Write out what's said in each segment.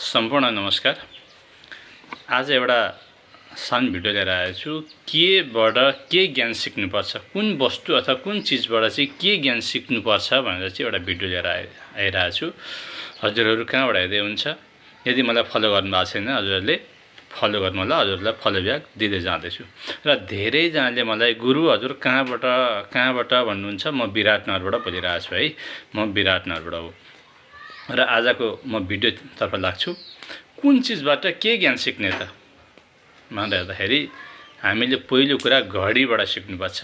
सम्पूर्ण नमस्कार। आज एउटा सानो भिडियो लिएर आएको छु। केबाट के ज्ञान सिक्नुपर्छ, कुन वस्तु अथवा कुन चिजबाट चाहिँ के ज्ञान सिक्नुपर्छ भनेर चाहिँ एउटा भिडियो लिएर आइरहेको छु। हजुरहरू कहाँबाट हेर्दै हुन्छ? यदि मलाई फलो गर्नुभएको छैन हजुरहरूले फलो गर्नु होला। हजुरहरूलाई फलो ब्याक दिँदै जाँदैछु। र धेरैजनाले मलाई गुरु हजुर कहाँबाट भन्नुहुन्छ। म विराटनगरबाट बोलिरहेको छु है। म विराटनगरबाट हो र आजको म भिडियोतर्फ लाग्छु। कुन चिजबाट के ज्ञान सिक्ने त भनेर हेर्दाखेरि हामीले पहिलो कुरा घडीबाट सिक्नुपर्छ।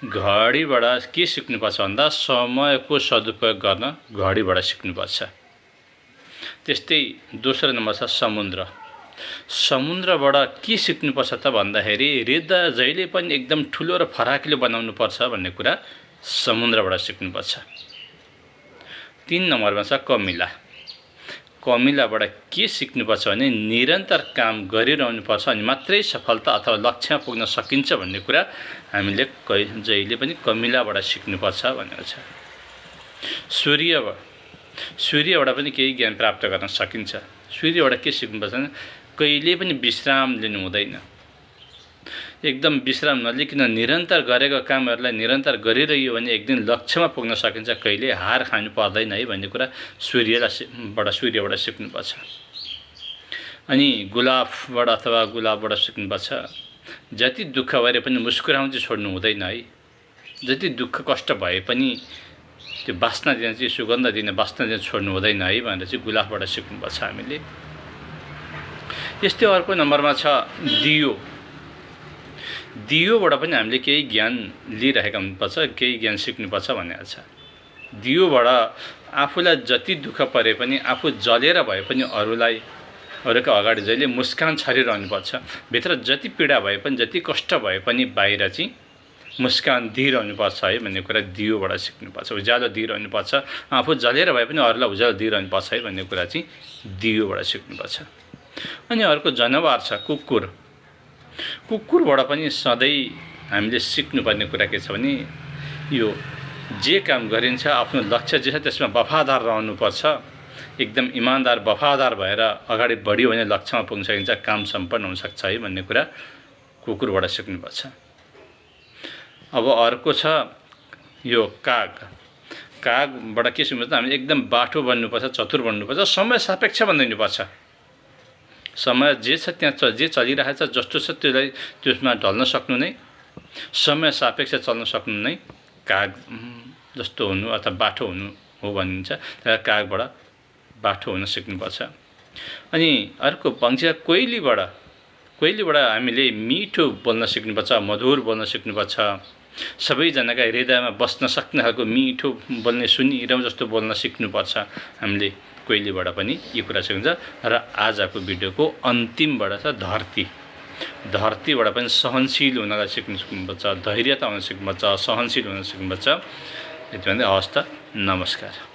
घडीबाट के सिक्नुपर्छ भन्दा समयको सदुपयोग गर्न घडीबाट सिक्नुपर्छ। त्यस्तै दोस्रो नम्बर छ समुद्रबाट के सिक्नुपर्छ त भन्दाखेरि हृदय जहिले पनि एकदम ठुलो र फराकिलो बनाउनु पर्छ भन्ने कुरा समुद्रबाट सिक्नुपर्छ। 3 नम्बरमा छ कमिलाबाट के सिक्नुपर्छ भने निरन्तर काम गरिरहनुपर्छ अनि मात्रै सफलता अथवा लक्ष्यमा पुग्न सकिन्छ भन्ने कुरा हामीले जहिले पनि कमिलाबाट सिक्नुपर्छ भनेको छ। सूर्यबाट पनि केही ज्ञान प्राप्त गर्न सकिन्छ। सूर्यबाट के सिक्नुपर्छ भने कहिले पनि विश्राम लिनु हुँदैन। एकदम विश्राम नलिकन निरन्तर गरेको कामहरूलाई निरन्तर गरिरह्यो भने एक दिन लक्ष्यमा पुग्न सकिन्छ। कहिले हार खानु पर्दैन है भन्ने कुरा सूर्यबाट सिक्नुपर्छ। अनि गुलाबबाट सिक्नुपर्छ जति दुःख भए पनि मुस्कुराउन चाहिँ छोड्नु हुँदैन है। जति दुःख कष्ट भए पनि त्यो बास्ना दिन चाहिँ सुगन्ध दिन बास्ना दिन छोड्नु हुँदैन है भनेर चाहिँ गुलाबबाट सिक्नुपर्छ हामीले। यस्तै अर्को नम्बरमा छ दियोबाट पनि हामीले केही ज्ञान लिइरहेका हुनुपर्छ, केही ज्ञान सिक्नुपर्छ भनेको छ। दियोबाट आफूलाई जति दुःख परे पनि आफू जलेर भए पनि अरूको अगाडि जहिले मुस्कान छरिरहनुपर्छ। भित्र जति पीडा भए पनि जति कष्ट भए पनि बाहिर चाहिँ मुस्कान दिइरहनुपर्छ है भन्ने कुरा दियोबाट सिक्नुपर्छ। उज्यालो दिइरहनुपर्छ, आफू जलेर भए पनि अरूलाई उज्यालो दिइरहनुपर्छ है भन्ने कुरा चाहिँ दियोबाट सिक्नुपर्छ। अनि अर्को जनावर छ कुकुरबाट पनि सधैँ हामीले सिक्नुपर्ने कुरा के छ भने यो जे काम गरिन्छ आफ्नो लक्ष्य जे छ त्यसमा वफादार रहनुपर्छ। एकदम इमान्दार वफादार भएर अगाडि बढ्यो भने लक्ष्यमा पुग्न सकिन्छ, काम सम्पन्न हुनसक्छ है भन्ने कुरा कुकुरबाट सिक्नुपर्छ। अब अर्को छ यो कागबाट के सिक्नुपर्छ हामीले एकदम बाठो बन्नुपर्छ, चतुर बन्नुपर्छ, समय सापेक्ष बनिदिनुपर्छ। समय जे छ त्यहाँ जे चलिरहेको छ जस्तो छ त्यसमा ढल्न सक्नु नै, समय सापेक्ष चल्न सक्नु नै काग जस्तो हुनु अथवा बाठो हुनु हो भनिन्छ। तर कागबाट बाठो हुन सिक्नुपर्छ। अनि अर्को पक्षी कोइलीबाट हामीले मिठो बोल्न सिक्नुपर्छ, मधुर बोल्न सिक्नुपर्छ। सबैजनाका हृदयमा बस्न सक्ने खालको मिठो बोल्ने सुनिरहँ जस्तो बोल्न सिक्नुपर्छ हामीले। कोइलीबाट पनि यो कुरा सिकिन्छ। र आजको भिडियोको अन्तिमबाट छ धरतीबाट पनि सहनशील हुनलाई सिक्नुपर्छ, धैर्यता हुन सिक्नुपर्छ, सहनशील हुन सिक्नुपर्छ। यति भन्दै हवस् त, नमस्कार।